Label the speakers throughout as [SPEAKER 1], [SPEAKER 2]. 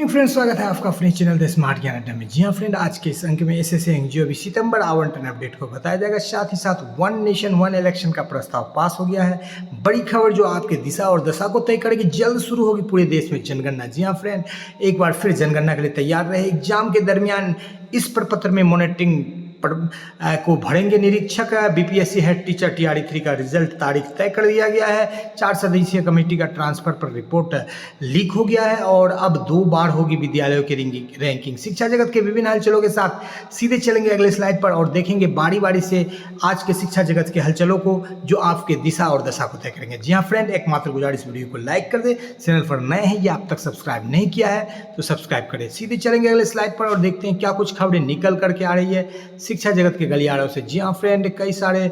[SPEAKER 1] Friends, स्वागत है आपका अपने चैनल द स्मार्ट ज्ञान अड्डा में। जी हाँ फ्रेंड, आज के इस अंक में एसएससी एनजीओ भी सितंबर आवंटन अपडेट को बताया जाएगा। साथ ही साथ वन नेशन वन इलेक्शन का प्रस्ताव पास हो गया है। बड़ी खबर जो आपके दिशा और दशा को तय करेगी। जल्द शुरू होगी पूरे देश में जनगणना। जी हाँ फ्रेंड, एक बार फिर जनगणना के लिए तैयार रहे। एग्जाम के दरमियान इस प्रपत्र में मॉनिटरिंग को भरेंगे निरीक्षक। बीपीएससी हेड टीचर टीआरई 3 का रिजल्ट तारीख तय कर दिया गया है। 4 सदस्यीय कमेटी का ट्रांसफर पर रिपोर्ट लीक हो गया है और अब 2 बार होगी विद्यालयों की रैंकिंग। शिक्षा जगत के विभिन्न हलचलों के साथ सीधे चलेंगे अगले स्लाइड पर और देखेंगे बारी बारी से आज के शिक्षा जगत के हलचलों को, जो आपके दिशा और दशा को तय करेंगे। जी हाँ फ्रेंड, एकमात्र गुजारिश, वीडियो को लाइक कर दे। चैनल पर नए हैं या अब तक सब्सक्राइब नहीं किया है तो सब्सक्राइब करें। सीधे चलेंगे अगले स्लाइड पर और देखते हैं क्या कुछ खबरें निकल करके आ रही है शिक्षा जगत के गलियारों से। जी हाँ फ्रेंड, कई सारे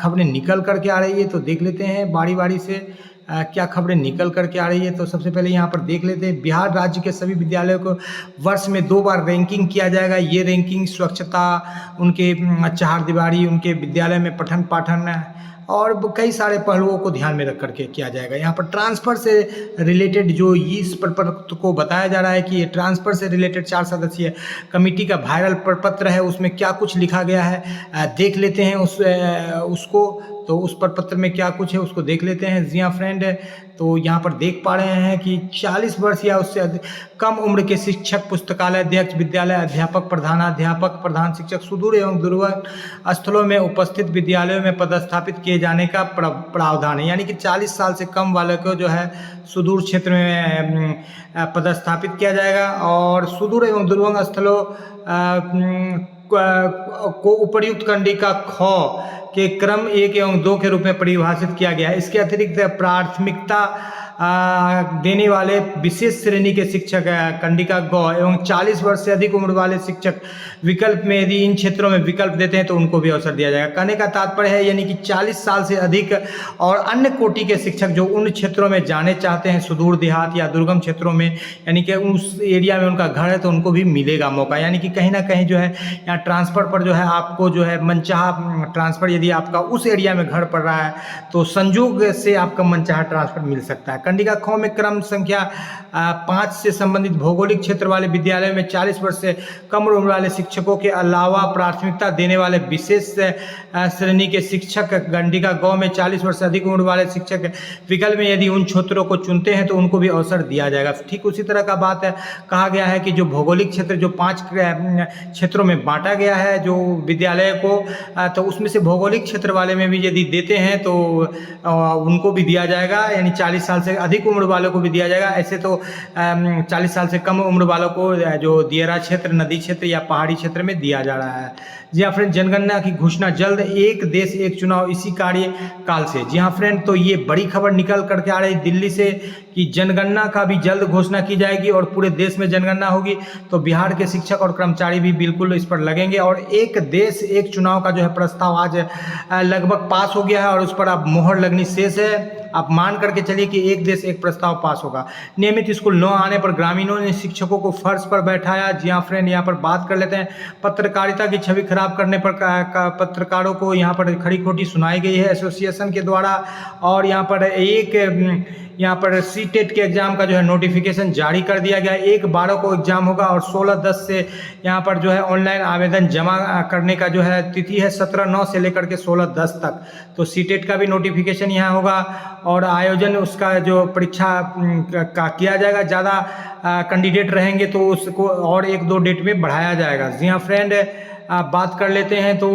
[SPEAKER 1] खबरें निकल करके आ रही है, तो देख लेते हैं बारी बारी से क्या खबरें निकल करके आ रही है। तो सबसे पहले यहाँ पर देख लेते हैं, बिहार राज्य के सभी विद्यालयों को वर्ष में 2 बार रैंकिंग किया जाएगा। ये रैंकिंग स्वच्छता, उनके चारदीवारी, उनके विद्यालय में पठन पाठन और कई सारे पहलुओं को ध्यान में रख करके किया जाएगा। यहाँ पर ट्रांसफ़र से रिलेटेड जो इस प्रपत्र को बताया जा रहा है कि ये ट्रांसफ़र से रिलेटेड 4 सदस्यीय कमेटी का वायरल प्रपत्र है। उसमें क्या कुछ लिखा गया है देख लेते हैं उसको। तो उस प्रपत्र में क्या कुछ है उसको देख लेते हैं। जी हाँ फ्रेंड, तो यहाँ पर देख पा रहे हैं कि 40 वर्ष या उससे कम उम्र के शिक्षक, पुस्तकालय अध्यक्ष, विद्यालय अध्यापक, प्रधानाध्यापक, प्रधान शिक्षक सुदूर एवं दुर्गम स्थलों में उपस्थित विद्यालयों में पदस्थापित किए जाने का प्रावधान है। यानी कि 40 साल से कम वाले को जो है सुदूर क्षेत्र में पदस्थापित किया जाएगा और सुदूर एवं दुर्गम स्थलों को उपर्युक्त कंडिका ख के क्रम 1 एवं 2 के रूप में परिभाषित किया गया है। इसके अतिरिक्त प्राथमिकता देने वाले विशेष श्रेणी के शिक्षक कंडिका ग एवं 40 वर्ष से अधिक उम्र वाले शिक्षक विकल्प में, यदि इन क्षेत्रों में विकल्प देते हैं तो उनको भी अवसर दिया जाएगा। कहने का तात्पर्य है यानी कि 40 साल से अधिक और अन्य कोटि के शिक्षक जो उन क्षेत्रों में जाने चाहते हैं, सुदूर देहात या दुर्गम क्षेत्रों में, यानी कि उस एरिया में उनका घर है, तो उनको भी मिलेगा मौका। यानी कि कहीं ना कहीं जो है यहाँ ट्रांसफ़र पर जो है आपको जो है मनचाहा ट्रांसफ़र, यदि आपका उस एरिया में घर पड़ रहा है तो संयोग से आपका मनचाहा ट्रांसफ़र मिल सकता है। कंडिका ख में क्रम संख्या 5 से संबंधित भौगोलिक क्षेत्र वाले विद्यालयों में 40 वर्ष से कम उम्र वाले शिक्षकों के अलावा प्राथमिकता देने वाले विशेष श्रेणी के शिक्षक कंडिका ग में 40 वर्ष से अधिक उम्र वाले शिक्षक विकल्प में यदि उन क्षेत्रों को चुनते हैं तो उनको भी अवसर दिया जाएगा। ठीक उसी तरह का बात है, कहा गया है कि जो भौगोलिक क्षेत्र जो 5 क्षेत्रों में बांटा गया है जो विद्यालय को, तो उसमें से भौगोलिक क्षेत्र वाले में भी यदि देते हैं तो उनको भी दिया जाएगा। यानी 40 साल से अधिक उम्र वालों को भी दिया जाएगा। ऐसे तो 40 साल से कम उम्र वालों को जो दियारा क्षेत्र, नदी क्षेत्र या पहाड़ी क्षेत्र में दिया जा रहा है। जी हाँ फ्रेंड, जनगणना की घोषणा जल्द, एक देश एक चुनाव इसी कार्यकाल से। जी हाँ फ्रेंड, तो ये बड़ी खबर निकल करके आ रही दिल्ली से कि जनगणना का भी जल्द घोषणा की जाएगी और पूरे देश में जनगणना होगी। तो बिहार के शिक्षक और कर्मचारी भी बिल्कुल इस पर लगेंगे और एक देश एक चुनाव का जो है प्रस्ताव आज लगभग पास हो गया है और उस पर अब मोहर लगनी शेष है। आप मान करके चलिए कि एक देश एक प्रस्ताव पास होगा। नियमित स्कूल न आने पर ग्रामीणों ने शिक्षकों को फर्श पर बैठाया। जी हाँ फ्रेंड, यहाँ पर बात कर लेते हैं। पत्रकारिता की छवि खराब करने पर पत्रकारों को यहाँ पर खड़ी खोटी सुनाई गई है एसोसिएशन के द्वारा। और यहाँ पर सीटेट के एग्ज़ाम का जो है नोटिफिकेशन जारी कर दिया गया है। 1/12 को एग्ज़ाम होगा और 16/10 से यहाँ पर जो है ऑनलाइन आवेदन जमा करने का जो है तिथि है 17/9 से लेकर के 16/10 तक। तो सीटेट का भी नोटिफिकेशन यहाँ होगा और आयोजन उसका जो परीक्षा का किया जाएगा। ज़्यादा कैंडिडेट रहेंगे तो उसको और 1-2 डेट में बढ़ाया जाएगा। जी हाँ फ्रेंड, बात कर लेते हैं तो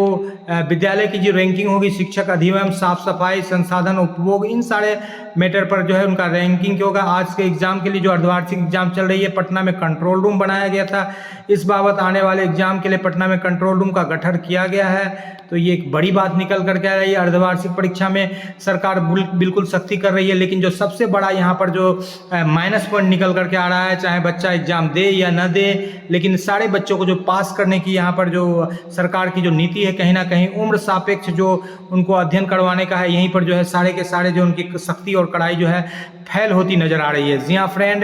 [SPEAKER 1] विद्यालय की जो रैंकिंग होगी, शिक्षक अधिनियम, साफ सफाई, संसाधन उपभोग, इन सारे मैटर पर जो है उनका रैंकिंग होगा। आज के एग्जाम के लिए जो अर्धवार्षिक एग्जाम चल रही है, पटना में कंट्रोल रूम बनाया गया था। इस बाबत आने वाले एग्जाम के लिए पटना में कंट्रोल रूम का गठन किया गया है। तो ये एक बड़ी बात निकल करके आ रही है। अर्धवार्षिक परीक्षा में सरकार बिल्कुल सख्ती कर रही है, लेकिन जो सबसे बड़ा यहाँ पर जो माइनस पॉइंट निकल करके आ रहा है, चाहे बच्चा एग्जाम दे या न दे, लेकिन सारे बच्चों को जो पास करने की यहाँ पर जो सरकार की जो नीति है कहीं ना कहीं उम्र सापेक्ष जो उनको अध्ययन करवाने का है, यहीं पर जो है सारे के सारे जो उनकी सख्ती और कड़ाई जो है फैल होती नजर आ रही है। जी हाँ फ्रेंड,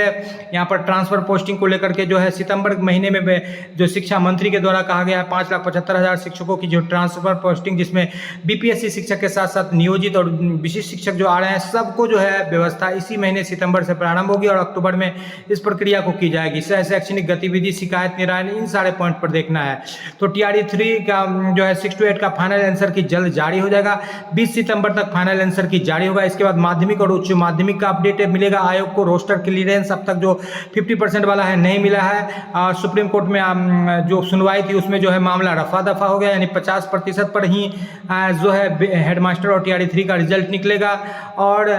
[SPEAKER 1] यहाँ पर ट्रांसफर पोस्टिंग को लेकर के जो है सितंबर महीने में जो शिक्षा मंत्री के द्वारा कहा गया है 5,75,000 शिक्षकों की जो ट्रांसफर पोस्टिंग, जिसमें बीपीएससी शिक्षक के साथ साथ नियोजित और विशिष्ट शिक्षक जो आ रहे हैं सबको जो है व्यवस्था इसी महीने सितंबर से प्रारंभ होगी और अक्टूबर में इस प्रक्रिया को की जाएगी। सह शैक्षणिक गतिविधि, शिकायत निराकरण, इन सारे पॉइंट पर देखना है। तो TRE 3 का जो है 6 to 8 का फाइनल आंसर की जल्द जारी हो जाएगा, 20 सितंबर तक फाइनल आंसर की जारी होगा। इसके बाद माध्यमिक और उच्च माध्यमिक का अपडेट मिलेगा। आयोग को रोस्टर क्लियरेंस अब तक जो 50% वाला है नहीं मिला है। और सुप्रीम कोर्ट में जो सुनवाई थी उसमें जो है मामला रफा दफा हो गया, यानी 50% पर ही जो है हेडमास्टर और TRE 3 का रिजल्ट निकलेगा। और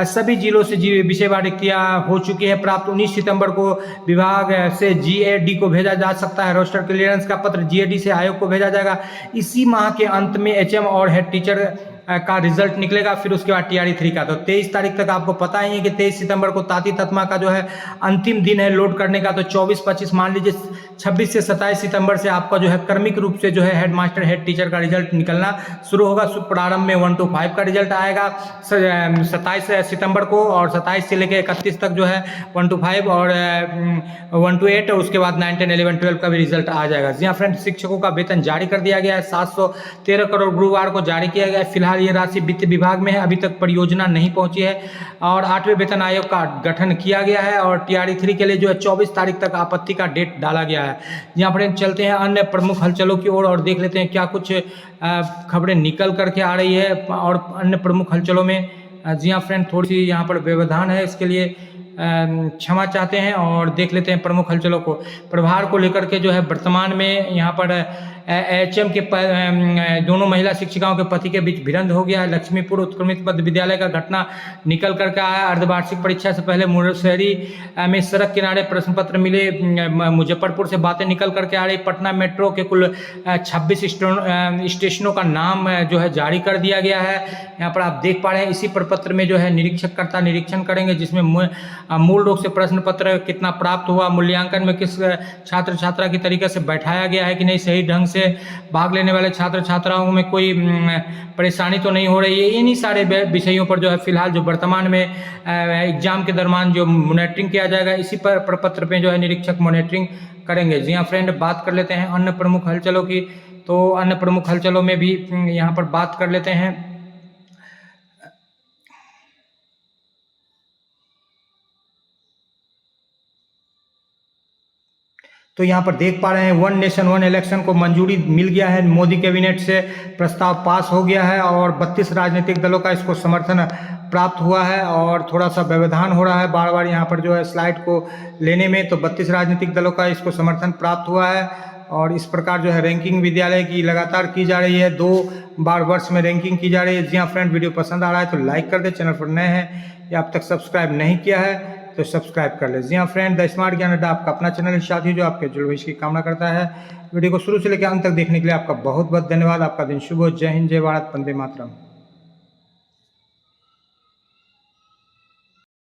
[SPEAKER 1] सभी जिलों से विषय वार रिक्तियाँ हो चुकी है प्राप्त। 19 सितंबर को विभाग से GAD को भेजा जा सकता है। रोस्टर क्लियरेंस का पत्र GAD से आयोग को भेजा जाएगा। इसी माह के अंत में HM और हेड टीचर का रिजल्ट निकलेगा, फिर उसके बाद TRE 3 का। तो 23 तारीख तक आपको पता ही है कि 23 सितंबर को ताती तत्मा का जो है अंतिम दिन है लोड करने का। तो 24-25 मान लीजिए 26 से 27 सितंबर से आपका जो है क्रमिक रूप से जो है हेडमास्टर हेड टीचर का रिजल्ट निकलना शुरू होगा। प्रारंभ में 1 to 5 का रिजल्ट आएगा 27 सितंबर को, और 27 से लेकर 31 तक जो है 1 to 5 और 1 to 8, और उसके बाद 9, 10, 11, 12 का भी रिजल्ट आ जाएगा। जी हाँ फ्रेंड, शिक्षकों का वेतन जारी कर दिया गया है। 713 करोड़ गुरुवार को जारी किया गया है। फिलहाल ये राशि वित्त विभाग में है, अभी तक परियोजना नहीं पहुंची है। और 8वें वेतन आयोग का गठन किया गया है और TRE 3 के लिए जो है 24 तारीख तक आपत्ति का डेट डाला गया है। यहाँ पर चलते हैं अन्य प्रमुख हलचलों की ओर और देख लेते हैं क्या कुछ खबरें निकल करके आ रही है और अन्य प्रमुख हलचलों में। जी हाँ फ्रेंड, थोड़ी सी यहाँ पर व्यवधान है, इसके लिए क्षमा चाहते हैं। और देख लेते हैं प्रमुख हलचलों को। प्रभार को लेकर के जो है वर्तमान में यहाँ पर HM के दोनों महिला शिक्षिकाओं के पति के बीच भिड़ंत हो गया है। लक्ष्मीपुर उत्क्रमित मध्य विद्यालय का घटना निकल करके आया। अर्धवार्षिक परीक्षा से पहले मुसहरी में सड़क किनारे प्रश्न पत्र मिले। मुजफ्फरपुर से बातें निकल करके आ रही। पटना मेट्रो के कुल 26 स्टेशनों का नाम जो है जारी कर दिया गया है। यहाँ पर आप देख पा रहे हैं, इसी प्रपत्र में जो है निरीक्षककर्ता निरीक्षण करेंगे, जिसमें मूल रूप से प्रश्न पत्र कितना प्राप्त हुआ, मूल्यांकन में किस छात्र छात्रा की तरीके से बैठाया गया है कि नहीं, सही ढंग से भाग लेने वाले छात्र छात्राओं में कोई परेशानी तो नहीं हो रही है। इन्हीं सारे विषयों पर जो है फिलहाल जो वर्तमान में एग्जाम के दरमियान जो मॉनिटरिंग किया जाएगा, इसी पर प्रपत्र पे जो है निरीक्षक मॉनिटरिंग करेंगे। जी हाँ फ्रेंड, बात कर लेते हैं अन्य प्रमुख हलचलों की। तो अन्य प्रमुख हलचलों में भी यहाँ पर बात कर लेते हैं। तो यहाँ पर देख पा रहे हैं 1 नेशन 1 इलेक्शन को मंजूरी मिल गया है। मोदी कैबिनेट से प्रस्ताव पास हो गया है और 32 राजनीतिक दलों का इसको समर्थन प्राप्त हुआ है। और थोड़ा सा व्यवधान हो रहा है बार बार यहाँ पर जो है स्लाइड को लेने में। तो 32 राजनीतिक दलों का इसको समर्थन प्राप्त हुआ है और इस प्रकार जो है रैंकिंग विद्यालय की लगातार की जा रही है। 2 बार वर्ष में रैंकिंग की जा रही है। जी हाँ फ्रेंड, वीडियो पसंद आ रहा है तो लाइक कर दे। चैनल पर नए हैं या अब तक सब्सक्राइब नहीं किया है तो सब्सक्राइब कर ले। जी हाँ फ्रेंड, द स्मार्ट ज्ञान अड्डा आपका अपना चैनल साथी जो आपके जुड़ भविष्य की कामना करता है। वीडियो को शुरू से लेकर अंत तक देखने के लिए आपका बहुत बहुत धन्यवाद। आपका दिन शुभ हो। जय हिंद, जय भारत, वंदे मातरम।